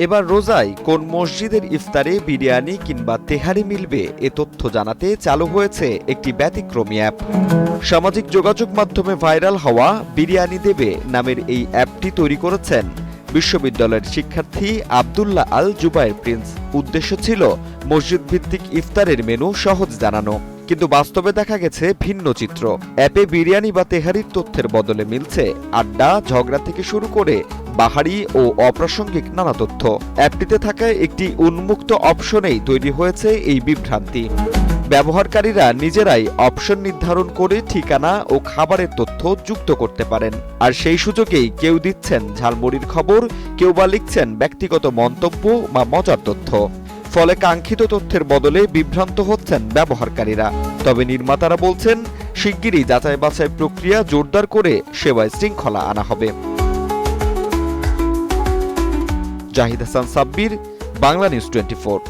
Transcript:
এবার রোজায় কোন মসজিদের ইফতারে বিরিয়ানি কিংবা তেহারি মিলবে এ তথ্য জানাতে চালু হয়েছে একটি ব্যতিক্রমী অ্যাপ। সামাজিক যোগাযোগ মাধ্যমে ভাইরাল হওয়া বিরিয়ানি দেবে নামের এই অ্যাপটি তৈরি করেছেন বিশ্ববিদ্যালয়ের শিক্ষার্থী আব্দুল্লাহ আল জুবায়ের প্রিন্স। উদ্দেশ্য ছিল মসজিদ ভিত্তিক ইফতারের মেনু সহজ জানানো, কিন্তু বাস্তবে দেখা গেছে ভিন্ন চিত্র। অ্যাপে বিরিয়ানি বা তেহারির তথ্যের বদলে মিলছে আড্ডা, ঝগড়া থেকে শুরু করে বাহারি ও অপ্রাসঙ্গিক নানা তথ্য। অ্যাপটিতে থাকা একটি উন্মুক্ত অপশনেই তৈরি হয়েছে এই বিভ্রান্তি। ব্যবহারকারীরা নিজেরাই অপশন নির্ধারণ করে ঠিকানা ও খাবারের তথ্য যুক্ত করতে পারেন, আর সেই সুযোগেই কেউ দিচ্ছেন ঝালমুড়ির খবর, কেউ বা লিখছেন ব্যক্তিগত মন্তব্য বা মজার তথ্য। ফলে কাঙ্ক্ষিত তথ্যের বদলে বিভ্রান্ত হচ্ছেন ব্যবহারকারীরা। তবে নির্মাতারা বলছেন শিগগিরই যাচাই বাছাই প্রক্রিয়া জোরদার করে সেবায় শৃঙ্খলা আনা হবে। জাহিদ হাসান সাব্বির, বাংলা নিউজ 24।